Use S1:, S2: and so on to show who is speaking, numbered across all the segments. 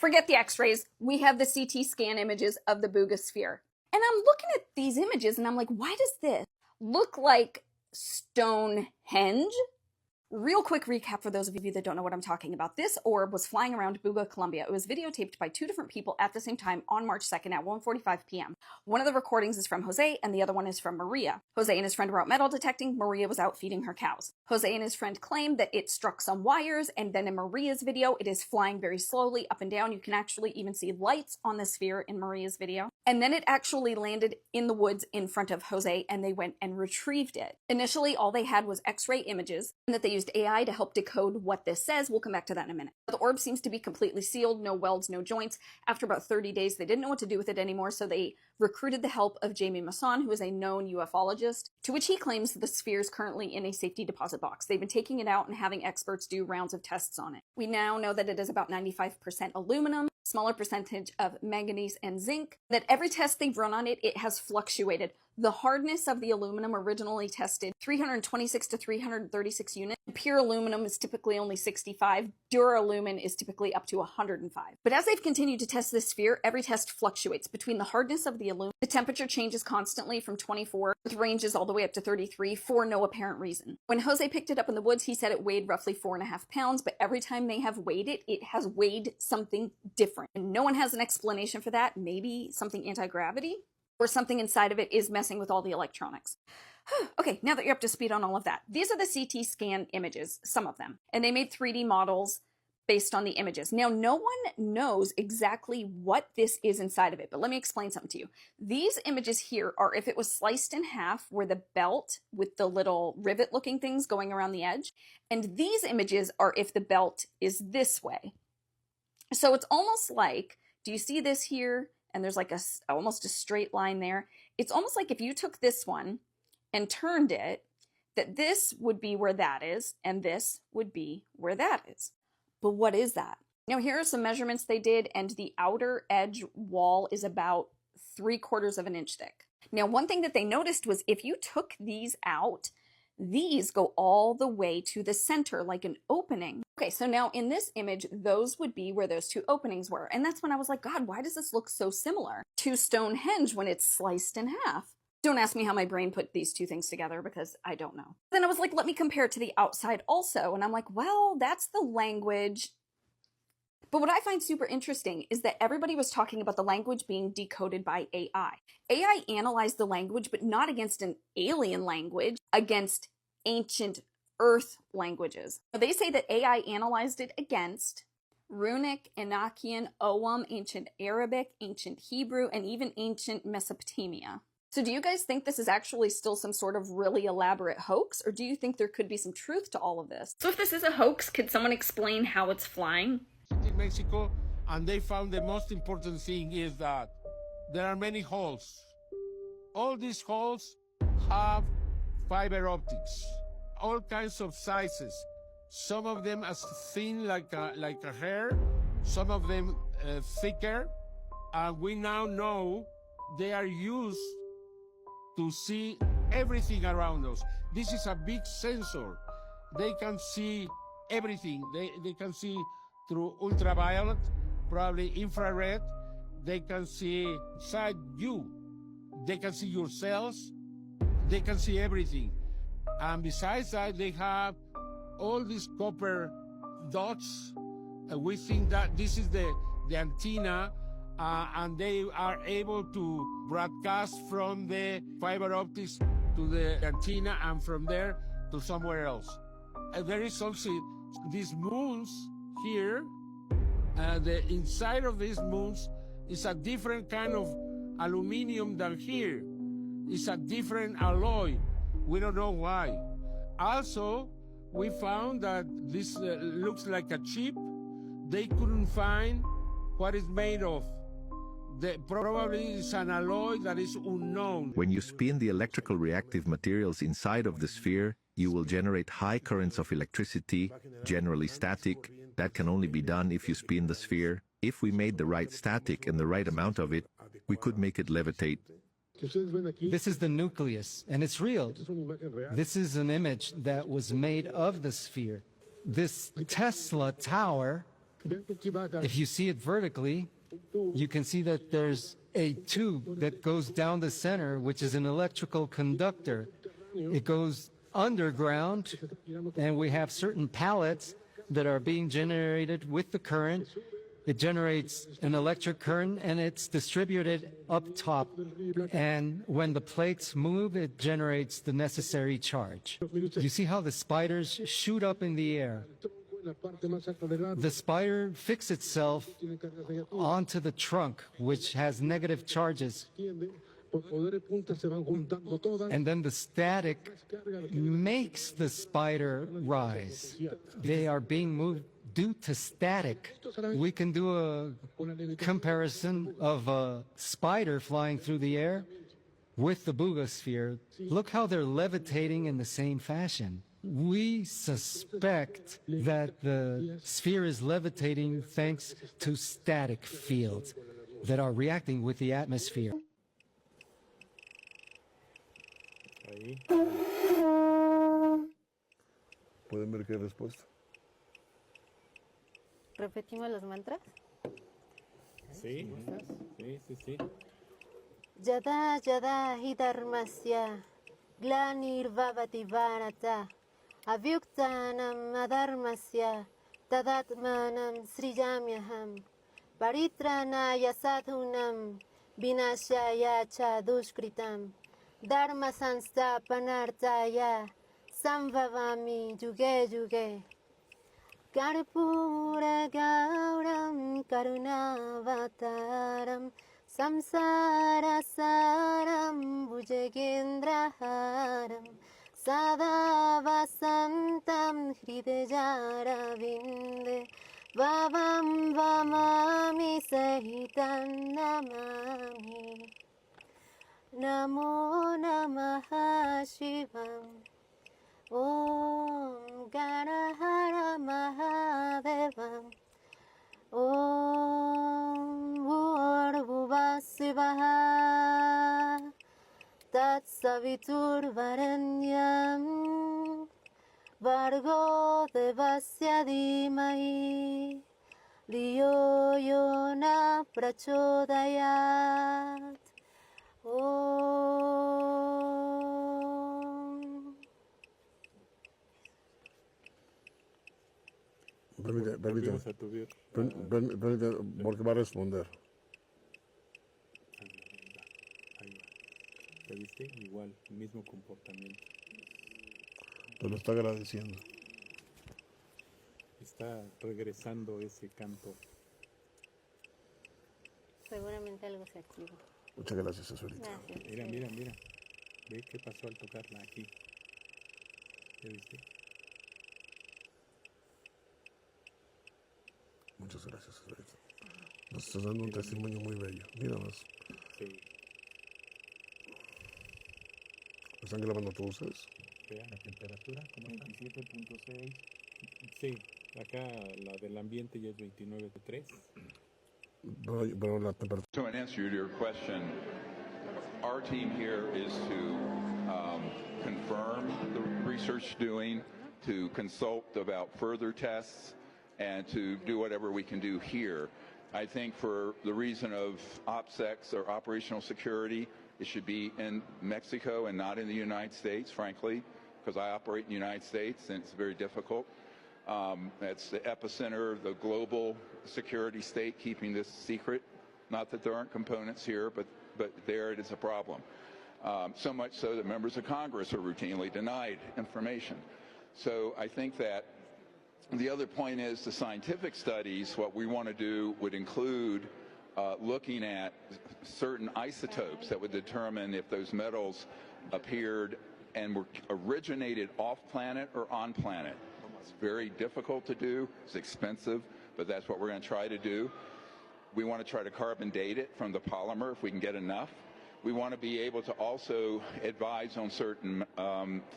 S1: Forget the x-rays. We have the CT scan images of the Buga Sphere. And I'm looking at these images and I'm like, why does this look like Stonehenge? Real quick recap for those of you that don't know what I'm talking about. This orb was flying around Buga, Colombia. It was videotaped by 2 different people at the same time on March 2nd at 1:45 p.m. One of the recordings is from Jose and the other one is from Maria. Jose and his friend were out metal detecting. Maria was out feeding her cows. Jose and his friend claimed that it struck some wires, and then in Maria's video, it is flying very slowly up and down. You can actually even see lights on the sphere in Maria's video. And then it actually landed in the woods in front of Jose, and they went and retrieved it. Initially, all they had was x-ray images, and that they used AI to help decode what this says. We'll come back to that in a minute. The orb seems to be completely sealed, no welds, no joints. After about 30 days, they didn't know what to do with it anymore, so they recruited the help of Jamie Masson, who is a known ufologist, to which he claims the sphere is currently in a safety deposit box. They've been taking it out and having experts do rounds of tests on it. We now know that it is about 95% aluminum, smaller percentage of manganese and zinc, that every test they've run on it, it has fluctuated. The hardness of the aluminum originally tested 326 to 336 units. Pure aluminum is typically only 65. Duralumin is typically up to 105. But as they've continued to test this sphere, every test fluctuates between the hardness of the aluminum. The temperature changes constantly from 24, with ranges all the way up to 33 for no apparent reason. When Jose picked it up in the woods, he said it weighed roughly 4.5 pounds, but every time they have weighed it, it has weighed something different. And no one has an explanation for that. Maybe something anti-gravity? Or something inside of it is messing with all the electronics. Okay, now that you're up to speed on all of that, these are the CT scan images, some of them, and they made 3D models based on the images. Now, no one knows exactly what this is inside of it, but let me explain something to you. These images here are if it was sliced in half, where the belt with the little rivet-looking things going around the edge, and these images are if the belt is this way. So it's almost like, do you see this here? And there's like almost a straight line there. It's almost like if you took this one and turned it, that this would be where that is, and this would be where that is. But what is that? Now here are some measurements they did, and the outer edge wall is about 3/4 of an inch thick. Now one thing that they noticed was if you took these out, these go all the way to the center like an opening. Okay, so now in this image, those would be where those 2 openings were. And that's when I was like, God, why does this look so similar to Stonehenge when it's sliced in half? Don't ask me how my brain put these 2 things together because I don't know. Then I was like, let me compare it to the outside also. And I'm like, well, that's the language. But what I find super interesting is that everybody was talking about the language being decoded by AI. AI analyzed the language, but not against an alien language, against ancient Earth languages. They say that AI analyzed it against Runic, Enochian, Ogham, ancient Arabic, ancient Hebrew, and even ancient Mesopotamia. So do you guys think this is actually still some sort of really elaborate hoax, or do you think there could be some truth to all of this? So if this is a hoax, could someone explain how it's flying?
S2: In Mexico, and they found the most important thing is that there are many holes. All these holes have fiber optics, all kinds of sizes. Some of them as thin like a hair, some of them thicker, and we now know they are used to see everything around us. This is a big sensor. They can see everything. They can see through ultraviolet, probably infrared. They can see inside you. They can see your cells. They can see everything. And besides that, they have all these copper dots. We think that this is the antenna, and they are able to broadcast from the fiber optics to the antenna and from there to somewhere else. There is also these moons here. The inside of these moons is a different kind of aluminum than here. It's a different alloy. We don't know why. Also, we found that this looks like a chip. They couldn't find what it's made of. Probably it's an alloy that is unknown.
S3: When you spin the electrical reactive materials inside of the sphere, you will generate high currents of electricity, generally static. That can only be done if you spin the sphere. If we made the right static and the right amount of it, we could make it levitate.
S4: This is the nucleus, and it's real. This is an image that was made of the sphere. This Tesla tower If you see it vertically, you can see that there's a tube that goes down the center, which is an electrical conductor. It goes underground, and we have certain pallets that are being generated with the current. It generates an electric current, and it's distributed up top. And when the plates move, it generates the necessary charge. You see how the spiders shoot up in the air? The spider fixes itself onto the trunk, which has negative charges. And then the static makes the spider rise. They are being moved due to static. We can do a comparison of a spider flying through the air with the Buga Sphere. Look how they're levitating in the same fashion. We suspect that the sphere is levitating thanks to static fields that are reacting with the atmosphere.
S5: Ahí. ¿Pueden ver qué hay respuesta?
S6: ¿Repetimos los mantras?
S2: Sí, sí, sí, sí.
S6: Yada yada hi dharmasya glanirvavati varata avyuktanam adharmasya tadatmanam srijamyaham paritranaya sadhunam vinashaya cha dushkritam dharma sanstapanartaya samvavami yuge yuge Karpura Gauram Karunavataram Samsara Saram Bhujagendraharam Sada Vasantam Hridejara Vinde Vavam Vamami Sahitan Namami Namo Namaha Shivam Om Ganahara Mahadevam Om Bhurvasvaha Tat Savitur Varenyam Vargo Devasya Dhimahi Dhiyo Yona Prachodayat
S5: Permítame, porque va a responder.
S2: Ahí va. ¿Ya viste? Igual, el mismo comportamiento.
S5: Te lo está agradeciendo.
S2: Está regresando ese canto.
S6: Seguramente algo se activa.
S5: Muchas gracias, señorita.
S6: Gracias.
S2: Mira, mira, mira. ¿Ve qué pasó al tocarla aquí? ¿Ya viste?
S5: Muchas gracias, señorita. Nos estás dando un testimonio muy bello. Mira más.
S2: Sí.
S5: ¿Están grabando todos ustedes?
S2: Vean la temperatura, ¿cómo está? 27.6. Sí, acá la del ambiente ya es 29.3.
S5: Pero la temperatura.
S7: So in answer to your question, our team here is to confirm the research doing, to consult about further tests, and to do whatever we can do here. I think for the reason of OPSEC or operational security, it should be in Mexico and not in the United States, frankly, because I operate in the United States and it's very difficult. It's the epicenter of the global security state keeping this secret. Not that there aren't components here, but there it is a problem. So much so that members of Congress are routinely denied information. So I think that the other point is the scientific studies, what we want to do would include looking at certain isotopes that would determine if those metals appeared and were originated off-planet or on-planet. It's very difficult to do, it's expensive, but that's what we're going to try to do. We want to try to carbon date it from the polymer if we can get enough. We want to be able to also advise on certain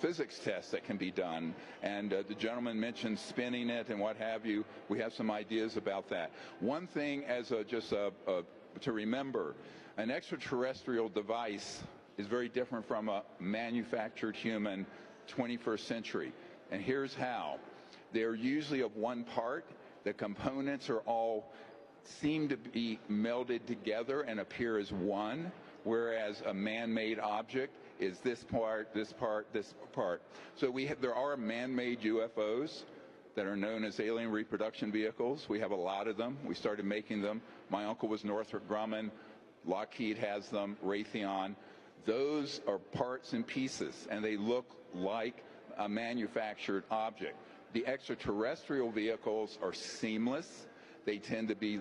S7: physics tests that can be done. And the gentleman mentioned spinning it and what have you. We have some ideas about that. One thing as to remember, an extraterrestrial device is very different from a manufactured human 21st century. And here's how. They're usually of one part. The components are all seem to be melded together and appear as one, whereas a man-made object is this part, this part, this part. So there are man-made UFOs that are known as alien reproduction vehicles. We have a lot of them. We started making them. My uncle was Northrop Grumman. Lockheed has them, Raytheon. Those are parts and pieces, and they look like a manufactured object. The extraterrestrial vehicles are seamless. They tend to be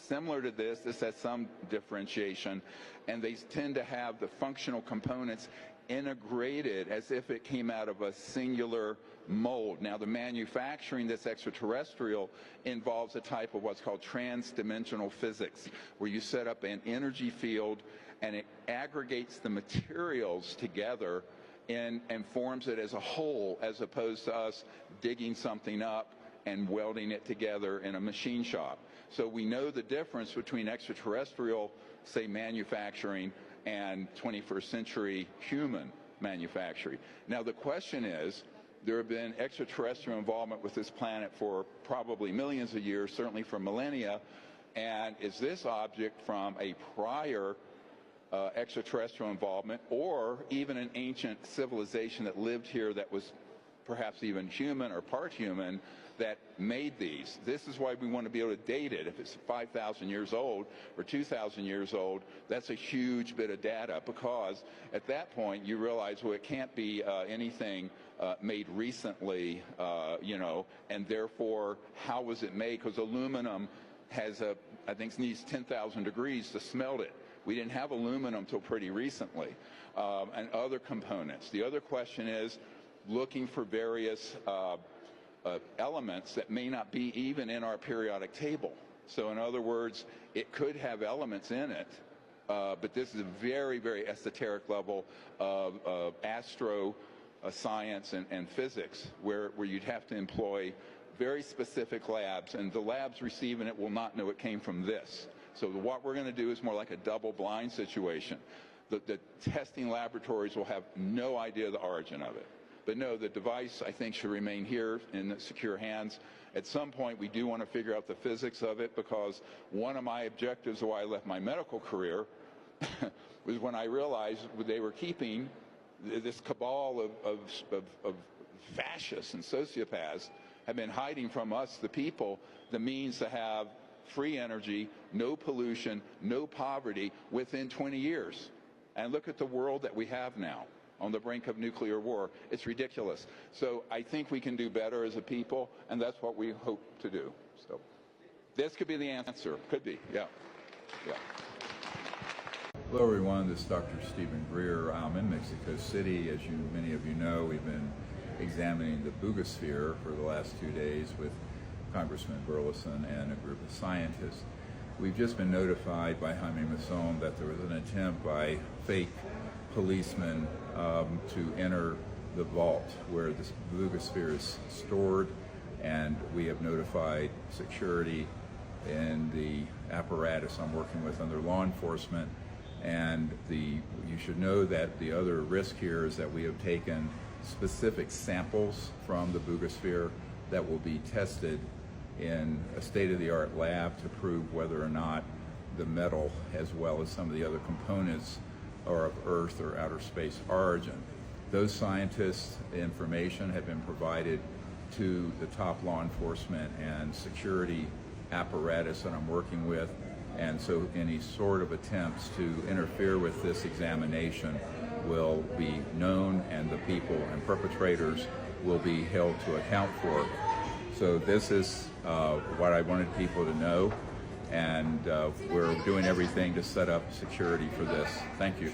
S7: similar to this. This has some differentiation, and they tend to have the functional components integrated as if it came out of a singular mold. Now, the manufacturing that's extraterrestrial involves a type of what's called trans-dimensional physics, where you set up an energy field and it aggregates the materials together and forms it as a whole, as opposed to us digging something up and welding it together in a machine shop. So we know the difference between extraterrestrial, say, manufacturing and 21st century human manufacturing. Now the question is, there have been extraterrestrial involvement with this planet for probably millions of years, certainly for millennia, and is this object from a prior extraterrestrial involvement, or even an ancient civilization that lived here that was perhaps even human or part human that made these? This is why we want to be able to date it. If it's 5,000 years old or 2,000 years old, that's a huge bit of data, because at that point you realize, well, it can't be anything made recently, and therefore how was it made? Because aluminum has I think needs 10,000 degrees to smelt it. We didn't have aluminum until pretty recently, and other components. The other question is looking for various elements that may not be even in our periodic table. So in other words, it could have elements in it, but this is a very, very esoteric level of astro science and physics, where you'd have to employ very specific labs, and the labs receiving it will not know it came from this. So what we're going to do is more like a double-blind situation. The testing laboratories will have no idea the origin of it. But no, the device, I think, should remain here in secure hands. At some point, we do want to figure out the physics of it, because one of my objectives why I left my medical career was when I realized they were keeping this cabal of fascists and sociopaths have been hiding from us, the people, the means to have free energy, no pollution, no poverty within 20 years. And look at the world that we have now, on the brink of nuclear war. It's ridiculous. So I think we can do better as a people, and that's what we hope to do. So this could be the answer. Could be, yeah.
S8: Hello everyone, this is Dr. Stephen Greer. I'm in Mexico City. As many of you know, we've been examining the Buga Sphere for the last 2 days with Congressman Burleson and a group of scientists. We've just been notified by Jaime Mason that there was an attempt by fake policemen to enter the vault where the Buga Sphere is stored, and we have notified security and the apparatus I'm working with under law enforcement. And you should know that the other risk here is that we have taken specific samples from the Buga Sphere that will be tested in a state-of-the-art lab to prove whether or not the metal, as well as some of the other components, are of Earth or outer space origin. Those scientists' information have been provided to the top law enforcement and security apparatus that I'm working with, and so any sort of attempts to interfere with this examination will be known, and the people and perpetrators will be held to account for. So this is what I wanted people to know, and we're doing everything to set up security for this. Thank you.